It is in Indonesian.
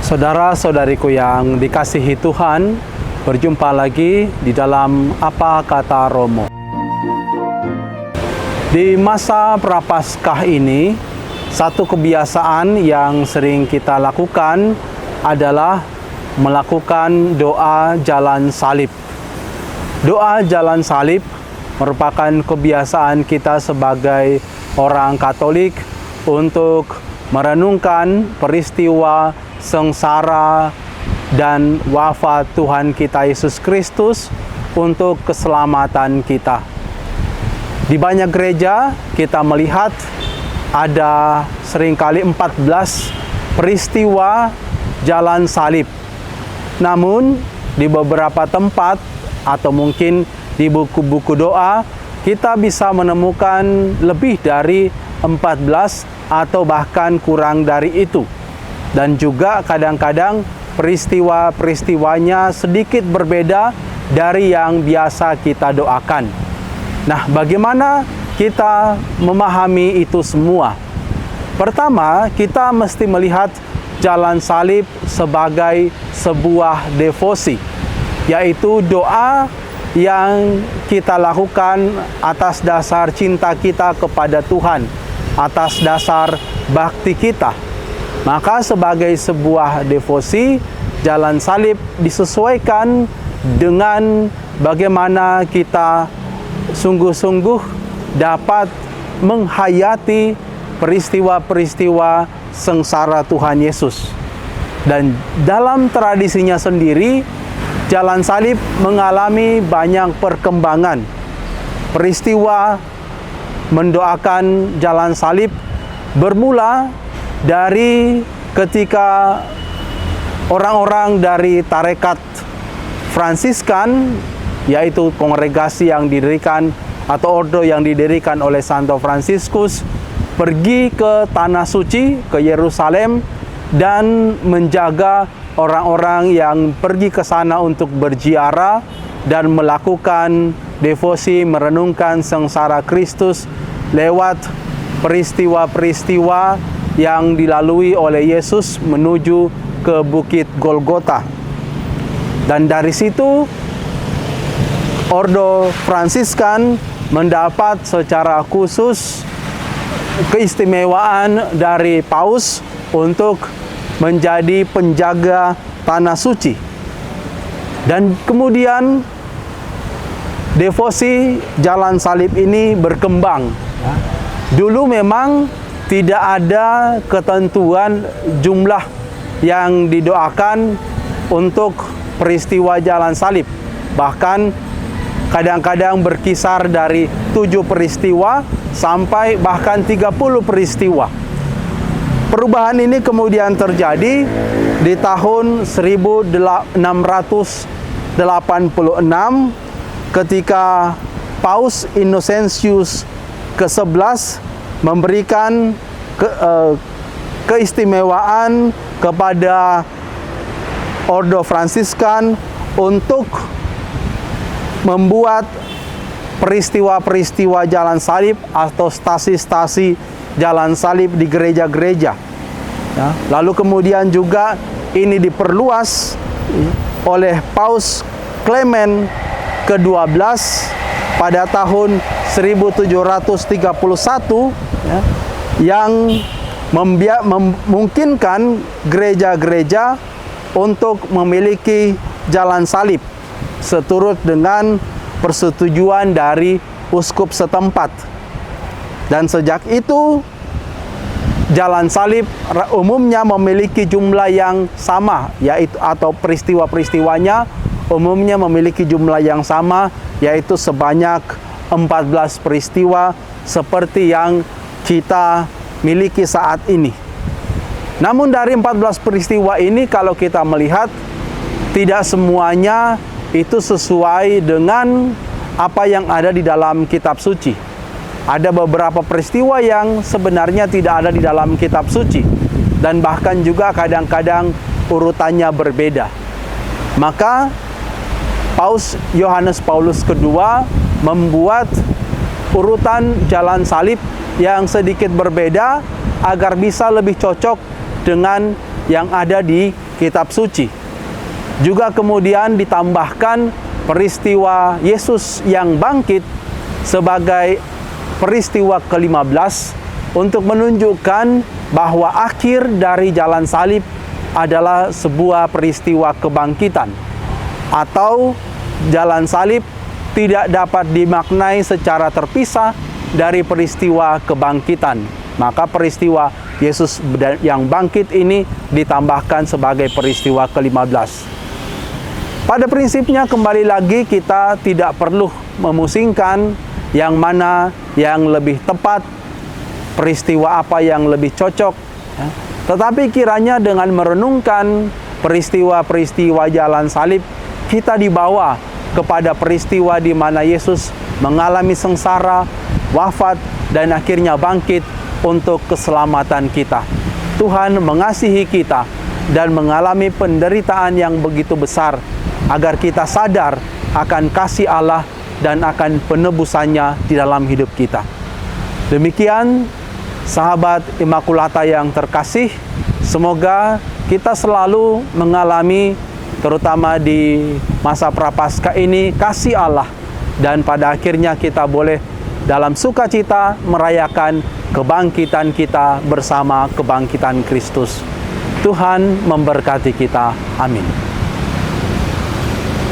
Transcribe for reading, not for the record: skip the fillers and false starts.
Saudara-saudariku yang dikasihi Tuhan, berjumpa lagi di dalam Apa Kata Romo. Di masa Prapaskah ini, satu kebiasaan yang sering kita lakukan adalah melakukan doa jalan salib. Doa jalan salib merupakan kebiasaan kita sebagai orang Katolik untuk merenungkan peristiwa sengsara dan wafat Tuhan kita Yesus Kristus untuk keselamatan kita. Di banyak gereja kita melihat ada seringkali 14 peristiwa jalan salib. Namun di beberapa tempat atau mungkin di buku-buku doa kita bisa menemukan lebih dari 14 atau bahkan kurang dari itu. Dan juga kadang-kadang peristiwa-peristiwanya sedikit berbeda dari yang biasa kita doakan. Nah, bagaimana kita memahami itu semua? Pertama, kita mesti melihat jalan salib sebagai sebuah devosi, yaitu doa yang kita lakukan atas dasar cinta kita kepada Tuhan, atas dasar bakti kita. Maka sebagai sebuah devosi, jalan salib disesuaikan dengan bagaimana kita sungguh-sungguh dapat menghayati peristiwa-peristiwa sengsara Tuhan Yesus. Dan dalam tradisinya sendiri, jalan salib mengalami banyak perkembangan. Peristiwa mendoakan jalan salib bermula dari ketika orang-orang dari tarekat Fransiskan, yaitu kongregasi yang didirikan atau ordo yang didirikan oleh Santo Fransiskus, pergi ke Tanah Suci, ke Yerusalem, dan menjaga orang-orang yang pergi ke sana untuk berziarah dan melakukan devosi merenungkan sengsara Kristus lewat peristiwa-peristiwa yang dilalui oleh Yesus menuju ke Bukit Golgota. Dan dari situ Ordo Fransiskan mendapat secara khusus keistimewaan dari Paus untuk menjadi penjaga Tanah Suci. Dan kemudian devosi jalan salib ini berkembang. Dulu memang tidak ada ketentuan jumlah yang didoakan untuk peristiwa jalan salib. Bahkan kadang-kadang berkisar dari 7 peristiwa sampai bahkan 30 peristiwa. Perubahan ini kemudian terjadi di tahun 1686 ketika Paus Innocentius ke-11 memberikan keistimewaan kepada Ordo Fransiskan untuk membuat peristiwa-peristiwa jalan salib atau stasi-stasi jalan salib di gereja-gereja. Ya, lalu kemudian juga ini diperluas oleh Paus Clement ke-12 pada tahun 1731, ya, yang memungkinkan gereja-gereja untuk memiliki jalan salib seturut dengan persetujuan dari uskup setempat. Dan sejak itu jalan salib umumnya memiliki jumlah yang sama, yaitu atau peristiwa-peristiwanya umumnya memiliki jumlah yang sama, yaitu sebanyak 14 peristiwa seperti yang kita miliki saat ini. Namun dari 14 peristiwa ini kalau kita melihat tidak semuanya itu sesuai dengan apa yang ada di dalam kitab suci. Ada beberapa peristiwa yang sebenarnya tidak ada di dalam kitab suci dan bahkan juga kadang-kadang urutannya berbeda. Maka Paus Yohanes Paulus II membuat urutan jalan salib yang sedikit berbeda agar bisa lebih cocok dengan yang ada di kitab suci. Juga kemudian ditambahkan peristiwa Yesus yang bangkit sebagai peristiwa ke-15 untuk menunjukkan bahwa akhir dari jalan salib adalah sebuah peristiwa kebangkitan, atau jalan salib tidak dapat dimaknai secara terpisah dari peristiwa kebangkitan. Maka peristiwa Yesus yang bangkit ini ditambahkan sebagai peristiwa ke-15. Pada prinsipnya kembali lagi kita tidak perlu memusingkan yang mana yang lebih tepat, peristiwa apa yang lebih cocok. Tetapi kiranya dengan merenungkan peristiwa-peristiwa jalan salib, kita dibawa kepada peristiwa di mana Yesus mengalami sengsara, wafat, dan akhirnya bangkit untuk keselamatan kita. Tuhan mengasihi kita dan mengalami penderitaan yang begitu besar, agar kita sadar akan kasih Allah dan akan penebusannya di dalam hidup kita. Demikian, sahabat Immaculata yang terkasih, semoga kita selalu mengalami, terutama di masa Prapaskah ini, kasih Allah, dan pada akhirnya kita boleh dalam sukacita merayakan kebangkitan kita bersama kebangkitan Kristus. Tuhan memberkati kita. Amin.